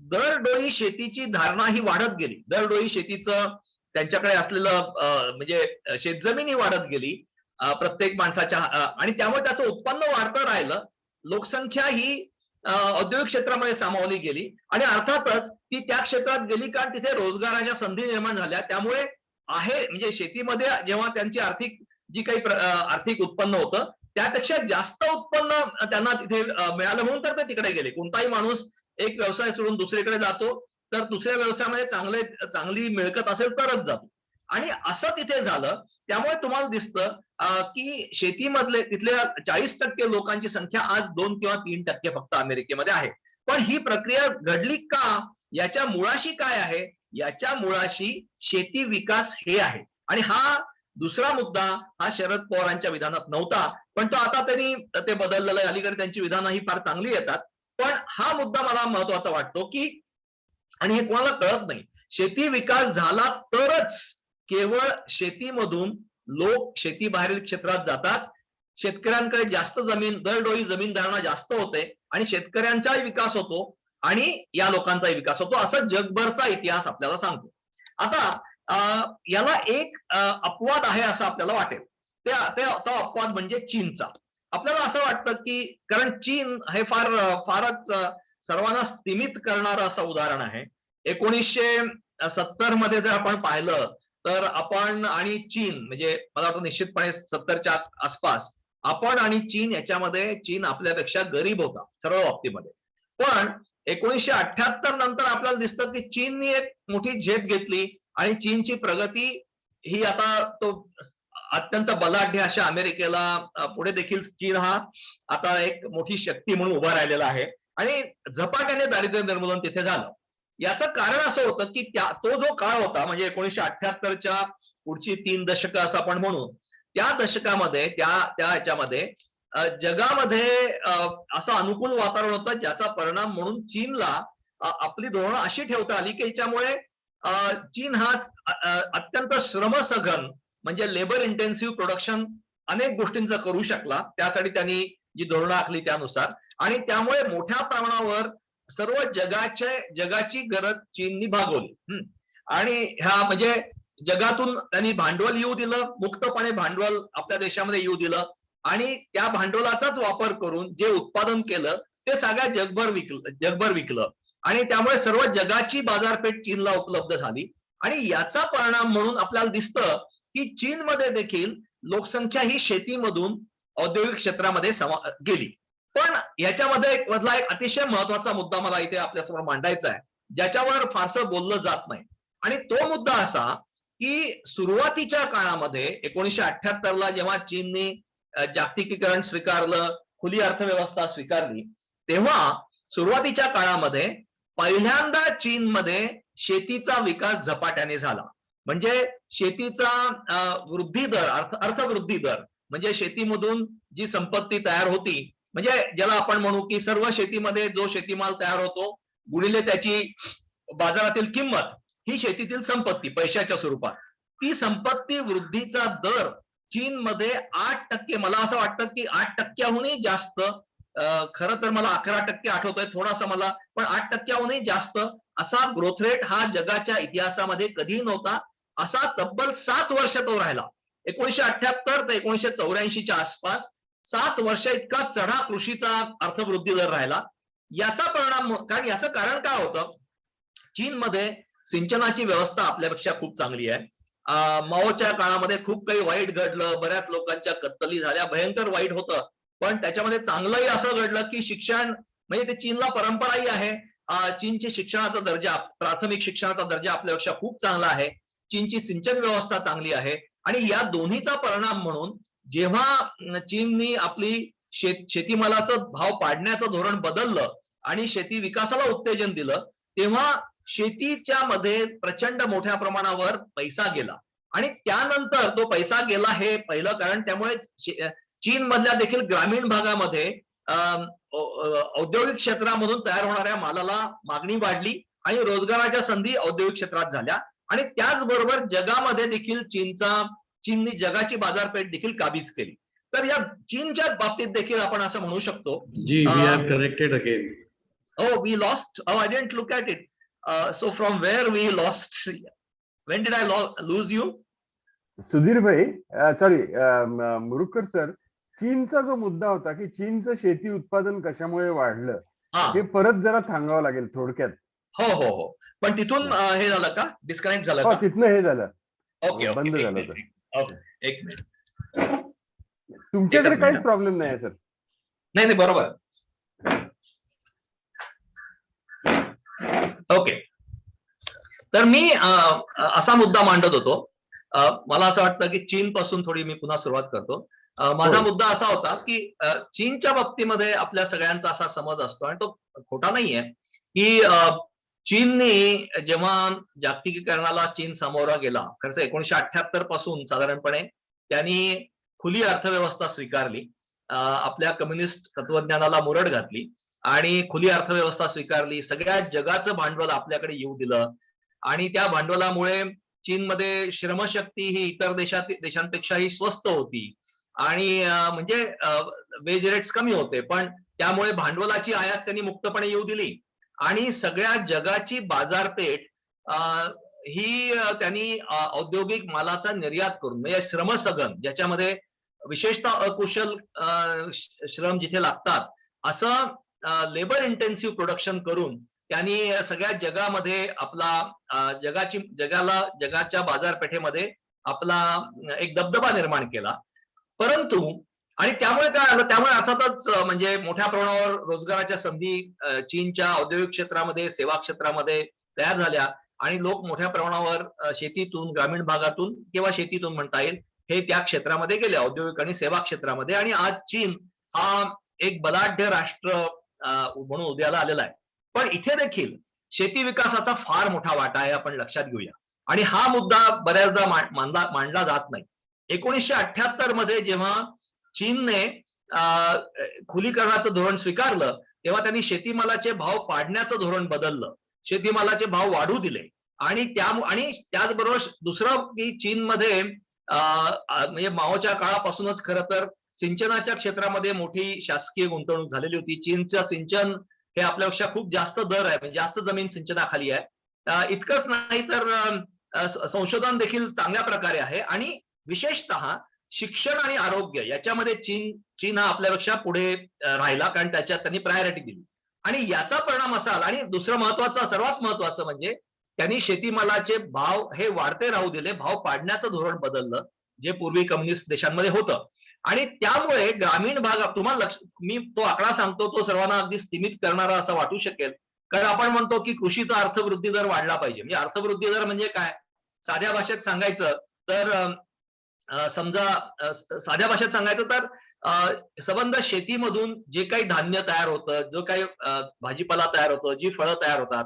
दरडोई शेतीची धारणा ही वाढत गेली. दरडोई शेतीचं त्यांच्याकडे असलेलं म्हणजे शेतजमीन ही वाढत गेली प्रत्येक माणसाच्या, आणि त्यामुळे त्याचं उत्पन्न वाढतं राहिलं. लोकसंख्या ही औद्योगिक क्षेत्रामध्ये सामावली गेली आणि अर्थातच ती त्या क्षेत्रात गेली कारण तिथे रोजगाराच्या संधी निर्माण झाल्या. त्यामुळे म्हणजे शेतीमध्ये जेव्हा त्यांची जी काही आर्थिक उत्पन्न होतं त्यापेक्षा जास्त उत्पन्न त्यांना तिथे मिळालं म्हणून तर ते तिकडे गेले. कोणताही माणूस एक व्यवसाय सोडून दुसरीकडे जातो तर दुसऱ्या व्यवसायामध्ये चांगली मिळकत असेल तरच जातो, आणि असं तिथे झालं. त्यामुळे तुम्हाला दिसतं की शेतीमधले तिथल्या 40% लोकांची संख्या आज 2 किंवा 3% फक्त अमेरिकेमध्ये आहे. पण ही प्रक्रिया घडली का? याच्या मुळाशी काय आहे? याच्या मुळाशी शेती विकास हे आहे. आणि हा दुसरा मुद्दा हा शरद पवारांच्या विधानात नव्हता, पण तो आता त्यांनी ते बदललेलं आहे. अलीकडे त्यांची विधानं ही फार चांगली येतात. पण हा मुद्दा मला महत्वाचा वाटतो की, आणि हे कोणाला कळत नाही, शेती विकास झाला तरच केवळ शेतीमधून लोक शेती बाहेरील क्षेत्रात जातात, शेतकऱ्यांकडे जास्त जमीन, दरडोई जमीन धारणा जास्त होते आणि शेतकऱ्यांचाही विकास होतो आणि या लोकांचाही विकास होतो, असं जगभरचा इतिहास आपल्याला सांगतो. आता याला एक अपवाद आहे असं आपल्याला वाटेल, तो अपवाद म्हणजे चीनचा. आपल्याला असं वाटतं की, कारण चीन हे फारच सर्वांना स्तिमित करणारं असं उदाहरण आहे. 70 मध्ये जर आपण पाहिलं तर आपण आणि चीन म्हणजे मला वाटतं निश्चितपणे 70च्या आसपास आपण आणि चीन याच्यामध्ये चीन आपल्यापेक्षा गरीब होता सर्व बाबतीमध्ये. पण 1978 नंतर आपल्याला दिसतं की चीननी एक मोठी झेप घेतली आणि चीनची प्रगती ही आता तो अत्यंत बलाढ्य अशा अमेरिकेला पुढे देखील चीन हा आता एक मोठी शक्ती म्हणून उभा राहिलेला आहे आणि झपाट्याने दारिद्र्य निर्मूलन तिथे झालं. याचं कारण असं होतं की तो जो काळ होता म्हणजे 1978च्या पुढची 3 दशकं असं आपण म्हणू, त्या दशकामध्ये त्या ह्याच्यामध्ये जगामध्ये असं अनुकूल वातावरण होतं ज्याचा परिणाम म्हणून चीनला आपली धोरणं अशी ठेवता आली की याच्यामुळे चीन हा अत्यंत श्रमसघन म्हणजे लेबर इंटेन्सिव्ह प्रोडक्शन अनेक गोष्टींचं करू शकला. त्यासाठी त्यांनी जी धोरणं आखली त्यानुसार आणि त्यामुळे मोठ्या प्रमाणावर सर्व जगाची गरज चीननी भागवली. आणि ह्या म्हणजे जगातून त्यांनी भांडवल येऊ दिलं, मुक्तपणे भांडवल आपल्या देशामध्ये येऊ दिलं आणि त्या भांडवलाचाच वापर करून जे उत्पादन केलं ते सगळ्या जगभर विकलं आणि त्यामुळे सर्व जगाची बाजारपेठ चीनला उपलब्ध झाली आणि याचा परिणाम म्हणून आपल्याला दिसतं की चीनमध्ये देखील लोकसंख्या ही शेतीमधून औद्योगिक क्षेत्रामध्ये गेली. पण याच्यामध्ये मधला एक अतिशय महत्वाचा मुद्दा मला इथे आपल्यासमोर मांडायचा आहे ज्याच्यावर फारसं बोललं जात नाही आणि तो मुद्दा असा की सुरुवातीच्या काळामध्ये 1978ला जेव्हा चीननी जागतिकीकरण स्वीकारलं, खुली अर्थव्यवस्था स्वीकारली, तेव्हा सुरुवातीच्या काळामध्ये पहिल्यांदा चीनमध्ये शेतीचा विकास झपाट्याने झाला. म्हणजे शेतीचा वृद्धी दर अर्थवृद्धी दर म्हणजे शेतीमधून जी संपत्ती तयार होती म्हणजे ज्याला आपण म्हणू की सर्व शेतीमध्ये जो शेतीमाल तयार होतो गुणिले त्याची बाजारातील किंमत ही शेतीतील संपत्ती पैशाच्या स्वरूपात ती संपत्ती वृद्धीचा दर चीनमध्ये 8%, मला असं वाटतं की 8%हूनही जास्त, खरं तर मला 11% आठवतोय थोडासा मला, पण 8%हूनही जास्त असा ग्रोथ रेट हा जगाच्या इतिहासामध्ये कधीही नव्हता. असा तब्बल 7 वर्ष तो राहिला. 1978 ते 1984च्या आसपास 7 वर्ष इतका चढा कृषीचा अर्थवृद्धी दर राहिला. याचा परिणाम याचं कारण काय होतं, चीनमध्ये सिंचनाची व्यवस्था आपल्यापेक्षा खूप चांगली आहे. माओच्या काळामध्ये खूप काही वाईट घडलं, बऱ्याच लोकांच्या कत्तली झाल्या, भयंकर वाईट होतं. पण त्याच्यामध्ये चांगलंही असं घडलं की शिक्षण म्हणजे ते चीनला परंपराही आहे. चीनची शिक्षणाचा दर्जा, प्राथमिक शिक्षणाचा दर्जा आपल्यापेक्षा खूप चांगला आहे. चीनची सिंचन व्यवस्था चांगली आहे आणि या दोन्हीचा परिणाम म्हणून जेव्हा चीननी आपली शेतीमालाचं भाव पाडण्याचं धोरण बदललं आणि शेती विकासाला उत्तेजन दिलं तेव्हा शेतीच्या मध्ये प्रचंड मोठ्या प्रमाणावर पैसा गेला आणि त्यानंतर तो पैसा गेला हे पहिलं कारण. त्यामुळे चीन मधल्या देखील ग्रामीण भागामध्ये औद्योगिक क्षेत्रामधून तयार होणाऱ्या मालाला मागणी वाढली आणि रोजगाराच्या संधी औद्योगिक क्षेत्रात झाल्या आणि त्याचबरोबर जगामध्ये देखील चीननी जगाची बाजारपेठ देखील काबीज केली. तर या चीनच्या बाबतीत देखील आपण असं म्हणू शकतो. जी, we are connected again. Oh, we lost. Oh, I didn't look at it. So from where we lost? When did I lose you? Sudhir भाई, सॉरी मुरुकर सर, चीनचा जो मुद्दा होता की चीनचं शेती उत्पादन कशामुळे वाढलं हे परत जरा सांगावं लागेल थोडक्यात. हो. पण तिथून हे झालं का, डिस्कनेक्ट झालं का? तिथनं हे झालं. ओके, बंद झालं. एक मिनिट. तुमच्याकडे काहीच प्रॉब्लेम नाही सर. नाही बरोबर. ओके, तर मी असा मुद्दा मांडत होतो. मला असं वाटतं की चीन पासून थोडी मी पुन्हा सुरुवात करतो. माझा मुद्दा असा होता की चीनच्या बाबतीमध्ये आपल्या सगळ्यांचा असा समज असतो आणि तो खोटा नाहीये की चीननी जेव्हा जागतिकीकरणाला चीन सामोरा गेला, खरंच 1978 पासून साधारणपणे त्यांनी खुली अर्थव्यवस्था स्वीकारली, आपल्या कम्युनिस्ट तत्वज्ञानाला मुरड घातली आणि खुली अर्थव्यवस्था स्वीकारली, सगळ्या जगाचं भांडवल आपल्याकडे येऊ दिलं आणि त्या भांडवलामुळे चीनमध्ये श्रमशक्ती ही इतर देशांपेक्षाही स्वस्त होती आणि म्हणजे वेज रेट्स कमी होते, पण त्यामुळे भांडवलाची आयात त्यांनी मुक्तपणे येऊ दिली आणि सगळ्या जगाची बाजारपेठ ही त्यांनी औद्योगिक मालाचा निर्यात करून म्हणजे श्रमसघन, ज्याच्यामध्ये विशेषतः अकुशल श्रम जिथे लागतात असं लेबर इंटेन्सिव्ह प्रोडक्शन करून त्यांनी सगळ्या जगामध्ये आपला जगाच्या बाजारपेठेमध्ये आपला एक दबदबा निर्माण केला. परंतु आणि त्यामुळे काय आलं, त्यामुळे अर्थातच म्हणजे मोठ्या प्रमाणावर रोजगाराच्या संधी चीनच्या औद्योगिक क्षेत्रामध्ये, सेवा क्षेत्रामध्ये तयार झाल्या आणि लोक मोठ्या प्रमाणावर शेतीतून, ग्रामीण भागातून किंवा शेतीतून म्हणता येईल, हे त्या क्षेत्रामध्ये गेले, औद्योगिक आणि सेवा क्षेत्रामध्ये. आणि आज चीन हा एक बलाढ्य राष्ट्र म्हणून उदयाला आलेला आहे. पण इथे देखील शेती विकासाचा फार मोठा वाटा आहे, आपण लक्षात घेऊया. आणि हा मुद्दा बऱ्याचदा मांडला जात नाही. 1978 मध्ये जेव्हा चीनने खुलीकरणाचं धोरण स्वीकारलं, तेव्हा त्यांनी शेतीमालाचे भाव पाडण्याचं धोरण बदललं, शेतीमालाचे भाव वाढू दिले. आणि त्याचबरोबर दुसरं की चीनमध्ये म्हणजे माओच्या काळापासूनच खरं तर सिंचनाच्या क्षेत्रामध्ये मोठी शासकीय गुंतवणूक झालेली होती. चीनचं सिंचन हे आपल्यापेक्षा खूप जास्त दर आहे, म्हणजे जास्त जमीन सिंचनाखाली आहे. इतकंच नाही तर संशोधन देखील चांगल्या प्रकारे आहे. आणि विशेषतः शिक्षण आणि आरोग्य याच्यामध्ये चीन हा आपल्यापेक्षा पुढे राहिला, कारण त्याच्यात त्यांनी प्रायोरिटी दिली. आणि याचा परिणाम असा आला. आणि दुसरं महत्वाचं, सर्वात महत्वाचं म्हणजे त्यांनी शेतीमालाचे भाव हे वाढते राहू दिले, भाव पाडण्याचं धोरण बदललं, जे पूर्वी कम्युनिस्ट देशांमध्ये होतं. आणि त्यामुळे ग्रामीण भागात तुम्हाला मी तो आकडा सांगतो, तो सर्वांना अगदी स्थिमित करणारा असं वाटू शकेल. कारण आपण म्हणतो की कृषीचा अर्थवृद्धी दर वाढला पाहिजे. म्हणजे अर्थवृद्धी दर म्हणजे काय, साध्या भाषेत सांगायचं तर समजा साध्या भाषेत सांगायचं तर संबंध शेतीमधून जे काही धान्य तयार होतं, जो काही भाजीपाला तयार होतो, जी फळं तयार होतात,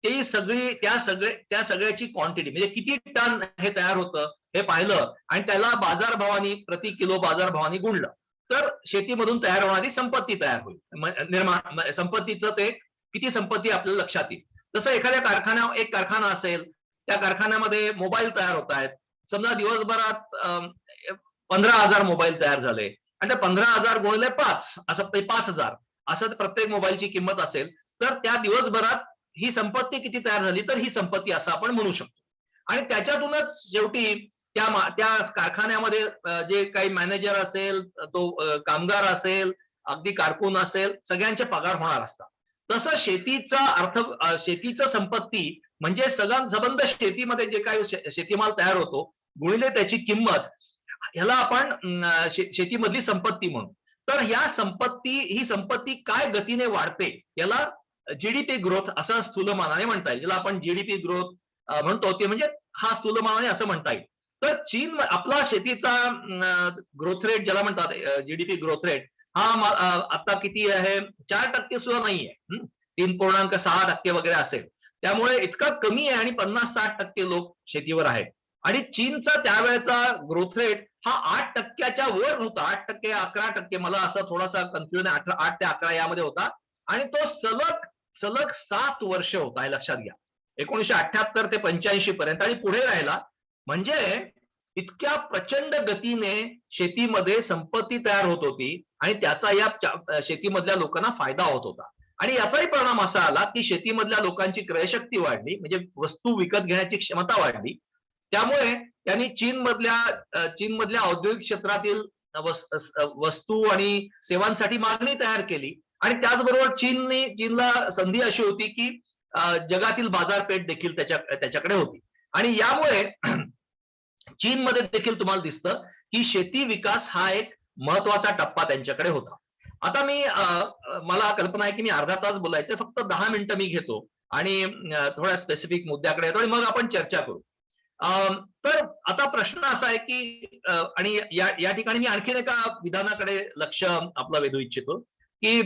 ती सगळी त्या सगळ्याची क्वांटिटी म्हणजे किती टन हे तयार होतं हे पाहिलं आणि त्याला बाजारभावानी, प्रति किलो बाजारभावानी गुणलं, तर शेतीमधून तयार होणारी संपत्ती तयार होईल. संपत्तीचं ते किती संपत्ती आपल्याला लक्षात येईल. जसं एखाद्या एक कारखाना असेल, त्या कारखान्यामध्ये मोबाईल तयार होत आहेत. समजा दिवसभरात 15,000 मोबाईल तयार झाले आणि त्या 15,000 गुणिले 5 असं 5,000 असं प्रत्येक मोबाईलची किंमत असेल, तर त्या दिवसभरात ही संपत्ती किती तयार झाली, तर ही संपत्ती असं आपण म्हणू शकतो. आणि त्याच्यातूनच शेवटी त्या कारखान्यामध्ये जे काही मॅनेजर असेल, तो कामगार असेल, अगदी कारकून असेल, सगळ्यांचे पगार होणार असतात. तसं शेतीचं संपत्ती म्हणजे संबंध शेतीमध्ये जे काही शेतीमाल तयार होतो गुणिले त्याची किंमत, ह्याला आपण शेतीमधली संपत्ती म्हणू. तर ही संपत्ती काय गतीने वाढते, याला जीडीपी ग्रोथ असं स्थूलमानाने म्हणता येईल. ज्याला आपण जीडीपी ग्रोथ म्हणतो, ते म्हणजे हा स्थूलमानाने असं म्हणता येईल. तर चीन आपला शेतीचा ग्रोथ रेट ज्याला म्हणतात जीडीपी ग्रोथ रेट, हा आता किती आहे, 4% सुद्धा नाहीये, 3.6% वगैरे असेल. त्यामुळे इतका कमी आहे आणि 50-60% लोक शेतीवर आहेत. आणि चीनचा त्यावेळेचा ग्रोथ रेट हा 8%च्या वर होता. 8%, 11%, मला असं थोडासा कन्फ्युजन आहे, 8 ते 11 यामध्ये होता. आणि तो सलग 7 वर्ष होता, हे लक्षात घ्या, 1978 ते 85 पर्यंत, आणि पुढे राहिला. म्हणजे इतक्या प्रचंड गतीने शेतीमध्ये संपत्ती तयार होत होती आणि त्याचा या शेतीमधल्या लोकांना फायदा होत होता. आणि याचाही परिणाम असा आला की शेतीमधल्या लोकांची क्रयशक्ती वाढली, म्हणजे वस्तू विकत घेण्याची क्षमता वाढली. त्यामुळे त्यांनी चीनमधल्या औद्योगिक क्षेत्रातील वस्तू आणि सेवांसाठी मागणी तयार केली. आणि त्याचबरोबर चीनला संधी अशी होती की जगातील बाजारपेठ देखील त्याच्याकडे होती. आणि यामुळे चीनमध्ये देखील तुम्हाला दिसतं की शेती विकास हा एक महत्वाचा टप्पा त्यांच्याकडे होता. आता मला कल्पना आहे की मी अर्धा तास बोलायचं, फक्त 10 मिनिटं मी घेतो आणि थोड्या स्पेसिफिक मुद्द्याकडे येतो आणि मग आपण चर्चा करू. तर आता प्रश्न असा आहे की आणि या ठिकाणी मी आणखीन एका विधानाकडे लक्ष आपलं वेधू इच्छितो की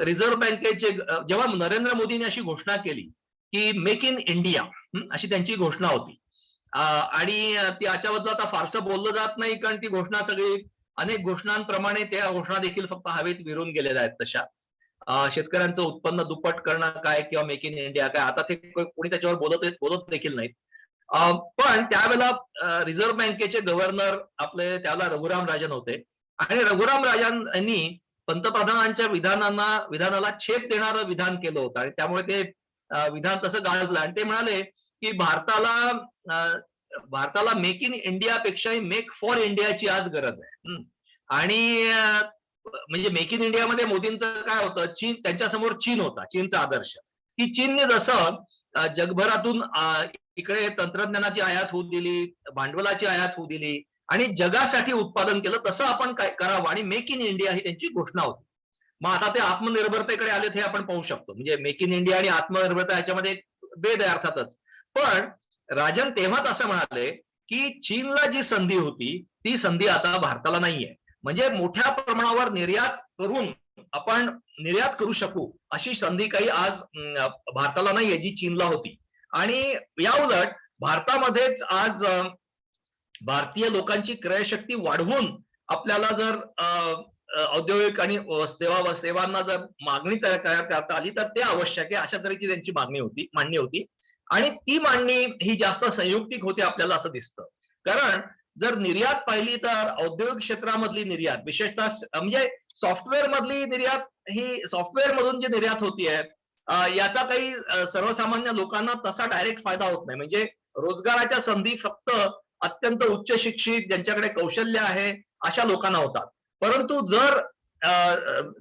रिझर्व्ह बँकेचे जेव्हा नरेंद्र मोदींनी अशी घोषणा केली की मेक इन इंडिया अशी त्यांची घोषणा होती, आणि त्याच्याबद्दल आता फारसं बोललं जात नाही, कारण ती घोषणा सगळी अनेक घोषणांप्रमाणे त्या घोषणा देखील फक्त हवेत विरून गेलेल्या आहेत. तशा शेतकऱ्यांचं उत्पन्न दुप्पट करणं काय किंवा मेक इन इंडिया काय, आता ते कोणी त्याच्यावर बोलत देखील नाहीत. पण त्यावेळेला रिझर्व्ह बँकेचे गव्हर्नर आपले त्यावेळेला रघुराम राजन होते. आणि रघुराम राजन यांनी पंतप्रधानांच्या विधानाला छेद देणारं विधान केलं होतं आणि त्यामुळे ते विधान तसं गाजलं. आणि ते म्हणाले की भारताला मेक इन इंडिया पेक्षाही मेक फॉर इंडियाची आज गरज आहे. आणि म्हणजे मेक इन इंडियामध्ये मोदींचं काय होतं, त्यांच्यासमोर चीन होता, चीनचा आदर्श की चीनने जसं जगभरातून इकडे तंत्रज्ञानाची आयात होऊ दिली, भांडवलाची आयात होऊ दिली आणि जगासाठी उत्पादन केलं, तसं आपण काय करावं आणि मेक इन इंडिया ही त्यांची घोषणा होती. मग आता ते आत्मनिर्भरतेकडे आलेत हे आपण पाहू शकतो. म्हणजे मेक इन इंडिया आणि आत्मनिर्भरता याच्यामध्ये एक भेद आहे अर्थातच. पण राजन तेव्हाच असं म्हणाले की चीनला जी संधी होती ती संधी आता भारताला नाहीये. म्हणजे मोठ्या प्रमाणावर निर्यात करून आपण निर्यात करू शकू अशी संधी काही आज भारताला नाहीये जी चीनला होती. आणि या उलट भारतामध्येच आज भारतीय लोकांची क्रयशक्ती वाढवून आपल्याला जर औद्योगिक आणि सेवांना जर मागणी तयार करता आली तर ते आवश्यक आहे, अशा तऱ्हेची त्यांची मांडणी होती. आणि ती मांडणी ही जास्त संयुक्तिक होती आपल्याला असं दिसतं. कारण जर निर्यात पाहिली तर औद्योगिक क्षेत्रामधली निर्यात, विशेषतः म्हणजे सॉफ्टवेअर मधली निर्यात, ही सॉफ्टवेअर मधून जी निर्यात होतीये याचा काही सर्वसामान्य लोकांना तसा डायरेक्ट फायदा होत नाही. म्हणजे रोजगाराच्या संधी फक्त अत्यंत उच्च शिक्षित, ज्यांच्याकडे कौशल्य आहे अशा लोकांना होतात. परंतु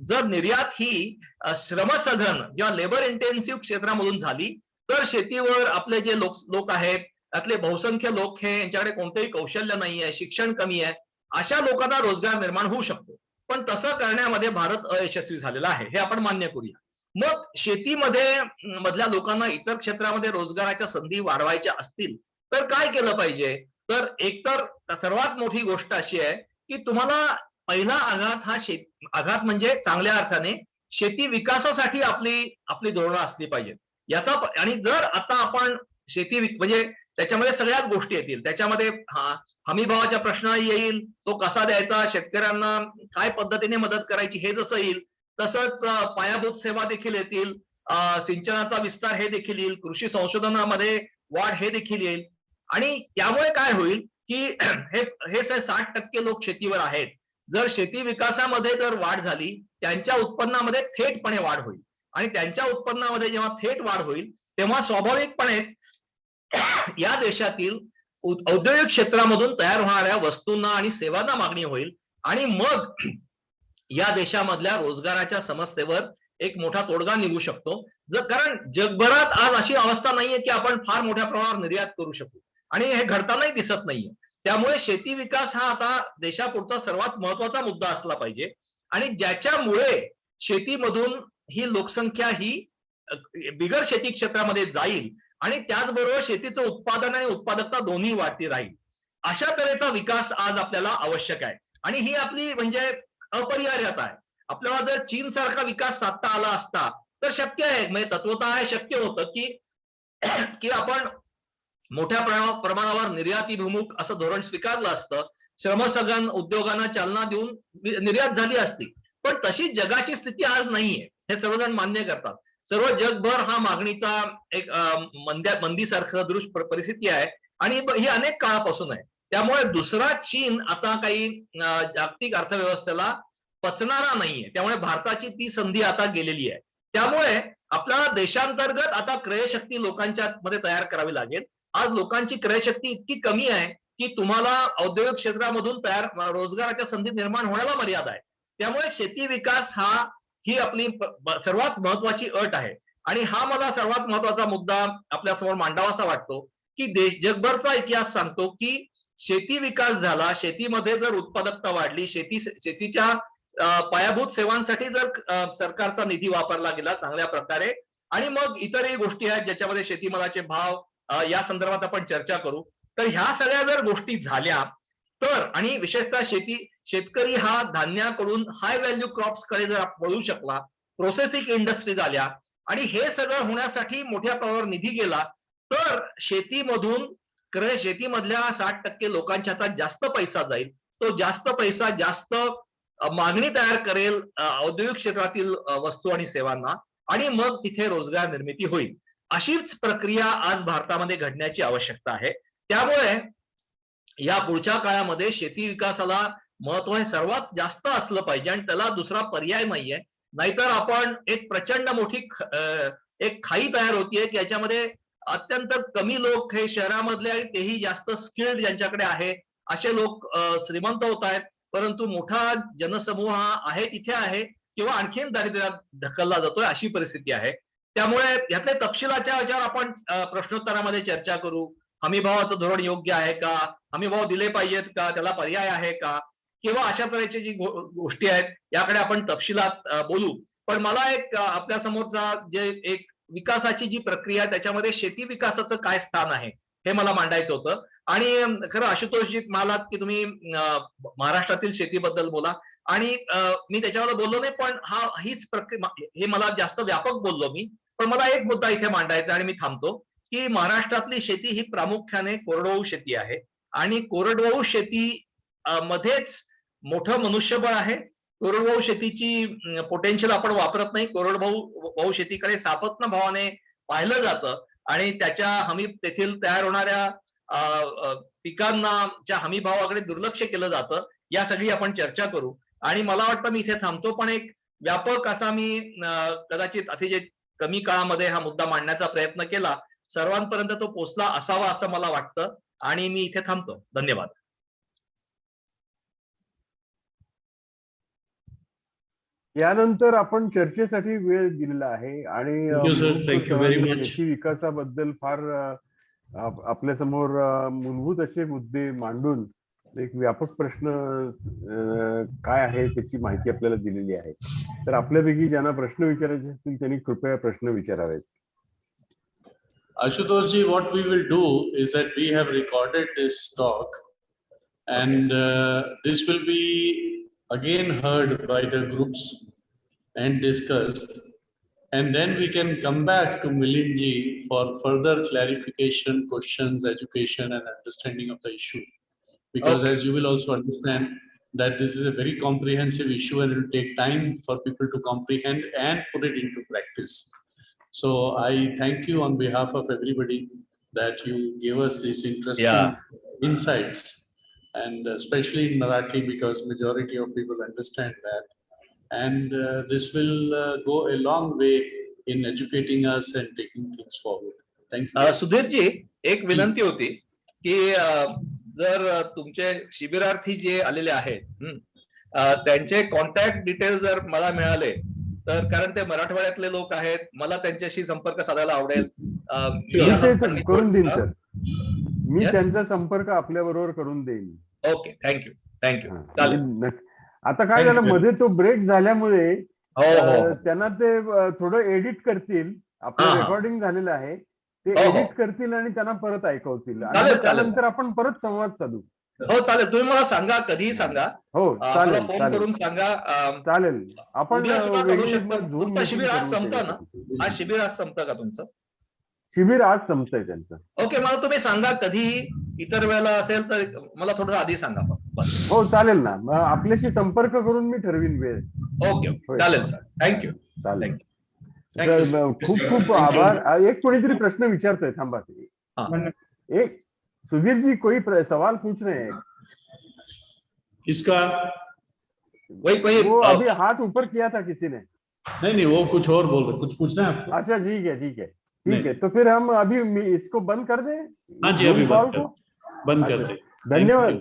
जर निर्यात ही श्रमसघन किंवा लेबर इंटेन्सिव्ह क्षेत्रामधून झाली तर शेतीवर आपले जे लोक आहेत त्यातले बहुसंख्य लोक हे यांच्याकडे कोणतेही कौशल्य नाही आहे, शिक्षण कमी आहे, अशा लोकांना रोजगार निर्माण होऊ शकतो. पण तसं करण्यामध्ये भारत अयशस्वी झालेला आहे, हे आपण मान्य करूया. मग शेतीमध्ये मधल्या लोकांना इतर क्षेत्रामध्ये रोजगाराच्या संधी वाढवायच्या असतील तर काय केलं पाहिजे? तर एकतर सर्वात मोठी गोष्ट अशी आहे की तुम्हाला पहिला आघात हा आघात म्हणजे चांगल्या अर्थाने शेती विकासासाठी आपली धोरणं असली पाहिजेत याचा. आणि जर आता आपण शेती म्हणजे त्याच्यामध्ये सगळ्याच गोष्टी येतील, त्याच्यामध्ये हमी भावाच्या प्रश्न येईल, तो कसा द्यायचा, शेतकऱ्यांना काय पद्धतीने मदत करायची हे जसं येईल, तसंच पायाभूत सेवा देखील येतील, सिंचनाचा विस्तार हे देखील येईल, कृषी संशोधनामध्ये वाढ हे देखील येईल. आणि त्यामुळे काय होईल की हे 60% लोक शेतीवर आहेत. जर शेती विकासामध्ये जर वाढ झाली, त्यांच्या उत्पन्नामध्ये थेटपणे वाढ होईल. आणि त्यांच्या उत्पन्नामध्ये जेव्हा थेट वाढ होईल तेव्हा स्वाभाविकपणेच या देशातील औद्योगिक क्षेत्रामधून तयार होणाऱ्या वस्तूंना आणि सेवांना मागणी होईल. आणि मग या देशामधल्या रोजगाराच्या समस्येवर एक मोठा तोडगा निघू शकतो. कारण जगभरात आज अशी अवस्था नाहीये की आपण फार मोठ्या प्रमाणावर निर्यात करू शकू आणि हे घडतानाही दिसत नाहीये. त्यामुळे शेती विकास हा आता देशापुढचा सर्वात महत्वाचा मुद्दा असला पाहिजे. आणि ज्याच्यामुळे शेतीमधून ही लोकसंख्या ही बिगर शेती क्षेत्रामध्ये जाईल आणि त्याचबरोबर शेतीचं उत्पादन आणि उत्पादकता दोन्ही वाढती राहील. अशा तऱ्हेचा विकास आज आपल्याला आवश्यक आहे. आणि ही आपली म्हणजे अपरिहार्यता आहे. आपल्याला जर चीन सारखा विकास साधता आला असता तर शक्य आहे, म्हणजे तत्वतः हे शक्य होतं की आपण मोठ्या प्रमाणावर निर्यातीभिमुख असं धोरण स्वीकारलं असतं, श्रमसघन उद्योगांना चालना देऊन निर्यात झाली असती. पण तशी जगाची स्थिती आज नाहीये, हे सर्वजण मान्य करतात. सर्व जगभर हा मागणीचा एक मंदीसारखं दृश्य परिस्थिती आहे आणि ही अनेक काळापासून आहे. त्यामुळे दुसरा चीन आता काही जागतिक अर्थव्यवस्थेला पचणारा नाहीये. त्यामुळे भारताची ती संधी आता गेलेली आहे. त्यामुळे आपल्याला देशांतर्गत आता क्रयशक्ती लोकांच्या मध्ये तयार करावी लागेल. आज लोकांची क्रयशक्ती इतकी कमी आहे की तुम्हाला औद्योगिक क्षेत्रामधून रोजगाराच्या संधी निर्माण होण्याला मर्यादा आहे. त्यामुळे शेती विकास ही आपली सर्वात महत्वाची अट आहे. आणि हा मला सर्वात महत्वाचा मुद्दा आपल्या समोर मांडावासा वाटतो की जगभरचा इतिहास सांगतो की शेती विकास झाला, शेतीमध्ये जर उत्पादकता वाढली, शेतीच्या पायाभूत सेवांसाठी जर सरकारचा निधी वापरला गेला चांगल्या प्रकारे, आणि मग इतरही गोष्टी आहेत ज्याच्यामध्ये शेतीमालाचे भाव या संदर्भात आपण चर्चा करू, तर ह्या सगळ्या जर गोष्टी झाल्या तर, आणि विशेषतः शेतकरी हा धान्याकडून हाय व्हॅल्यू क्रॉप्स कडे जर वळू शकला, प्रोसेसिंग इंडस्ट्रीज आल्या आणि हे सगळं होण्यासाठी मोठ्या प्रमाणावर निधी गेला, तर शेतीमधल्या 60% लोकांच्या हातात जास्त पैसा जाईल. तो जास्त पैसा जास्त मागणी तयार करेल औद्योगिक क्षेत्रातील वस्तू आणि सेवांना, आणि मग तिथे रोजगार निर्मिती होईल. अशीच प्रक्रिया आज भारतामध्ये घडण्याची आवश्यकता आहे. त्यामुळे या पुढच्या काळामध्ये शेती विकासाला महत्व हे सर्वात जास्त असलं पाहिजे आणि त्याला दुसरा पर्याय नाहीये. नाहीतर आपण एक प्रचंड मोठी एक खाई तयार होतीये की याच्यामध्ये अत्यंत कमी लोक हे शहरामधले आणि तेही जास्त स्किल्ड ज्यांच्याकडे आहे असे लोक श्रीमंत होत आहेत, परंतु मोठा जनसमूह हा आहे तिथे आहे किंवा आणखीन दारिद्र्यात ढकलला जातोय, अशी परिस्थिती आहे. त्यामुळे यातले तपशिलाच्या याच्यावर आपण प्रश्नोत्तरामध्ये चर्चा करू. हमीभावाचं धोरण योग्य आहे का, हमीभाव दिले पाहिजेत का, त्याला पर्याय आहे का, किंवा अशा तऱ्हेची जी गोष्टी आहेत याकडे आपण तपशिलात बोलू. पण मला एक आपल्या समोरचा जे एक विकासाची जी प्रक्रिया आहे त्याच्यामध्ये शेती विकासाचं काय स्थान आहे हे मला मांडायचं होतं. आणि खरं आशुतोषजी म्हणालात की तुम्ही महाराष्ट्रातील शेतीबद्दल बोला, आणि मी त्याच्यावर बोललो नाही, पण हीच प्रक्रिया, हे मला जास्त व्यापक बोललो मी. पण मला एक मुद्दा इथे मांडायचा आणि मी थांबतो, की महाराष्ट्रातली शेती ही प्रामुख्याने कोरडवाहू शेती आहे आणि कोरडवाहू शेती मध्येच मोठं मनुष्यबळ आहे. कोरडवाहू शेतीची पोटेन्शियल आपण वापरत नाही. कोरडवाहू शेतीकडे सापत्न भावाने पाहिलं जातं आणि त्याच्या हमी तेथील तयार होणाऱ्या पिकांना च्या हमी भावाकडे दुर्लक्ष केलं जातं. या सगळी आपण चर्चा करू. आणि मला वाटतं मी इथे थांबतो, पण एक व्यापक असा मी कदाचित अतिशय कमी काळामध्ये हा मुद्दा मांडण्याचा प्रयत्न केला. सर्वांपर्यंत तो पोहोचला असावा असं मला वाटतं आणि मी इथे थांबतो. धन्यवाद. यानंतर आपण चर्चेसाठी वेळ दिलेला आहे आणि थँक्यू व्हेरी मच. शेती विकासाबद्दल फार आपल्या समोर मूलभूत असे मुद्दे मांडून एक व्यापक प्रश्न काय आहे त्याची माहिती आपल्याला दिलेली आहे. तर आपल्यापैकी ज्यांना प्रश्न विचारायचे असतील त्यांनी कृपया प्रश्न विचारावेत. Ashutoshji, what we will do is that we have recorded this talk, and this will be again heard by the groups and discussed, and then we can come back to Milindji for further clarification, questions, education, and understanding of the issue. Because as you will also understand that this is a very comprehensive issue and it will take time for people to comprehend and put it into practice. So I thank you on behalf of everybody that you gave us these interesting insights, and especially in Marathi because majority of people understand that. And this will go a long way in educating us and taking things forward. Thank you. सुधीरजी, एक विनंती होती की जर तुमचे शिबिरार्थी जे आलेले आहेत त्यांचे कॉन्टॅक्ट डिटेल जर मला मिळाले तर, कारण ते मराठवाड्यातले लोक आहेत, मला त्यांच्याशी संपर्क साधायला आवडेल. करून देईन सर, मी त्यांचा संपर्क आपल्या बरोबर करून देईन. Okay, thank you. चालेल. आता काय झालं, मध्ये तो ब्रेक झाल्यामुळे त्यांना ते थोडं एडिट करतील. आपलं रेकॉर्डिंग झालेलं आहे ते एडिट करतील आणि त्यांना परत ऐकवतील आणि त्यानंतर आपण परत संवाद साधू. हो चालेल, तुम्ही मला सांगा, कधीही सांगा. हो चालेल, फोन करून सांगा. चालेल. आपण शिबिर आज संपतं ना? आज शिबिर आज संपतं का तुमचं? शिबिर आज संपतंय त्यांचं. ओके, मला तुम्ही सांगा कधी, इतर वेळेला असेल तर मला थोडं आधी सांगा. हो चालेल ना, आपल्याशी संपर्क करून मी ठरवीन वेळ. ओके, चालेल सर. थँक्यू. चालेल. खूप खूप आभार. एक कोणीतरी प्रश्न विचारतोय, थांबा. एक सुधीर जी कोई सवाल पूछ रहे हैं. किसका? कोई वो अभी हाथ ऊपर किया था किसी ने. नहीं, वो कुछ और बोल रहे, कुछ पूछना है आपको? अच्छा ठीक है. तो फिर हम अभी इसको बंद कर दें. हाँ जी, अभी बंद कर दें. धन्यवाद.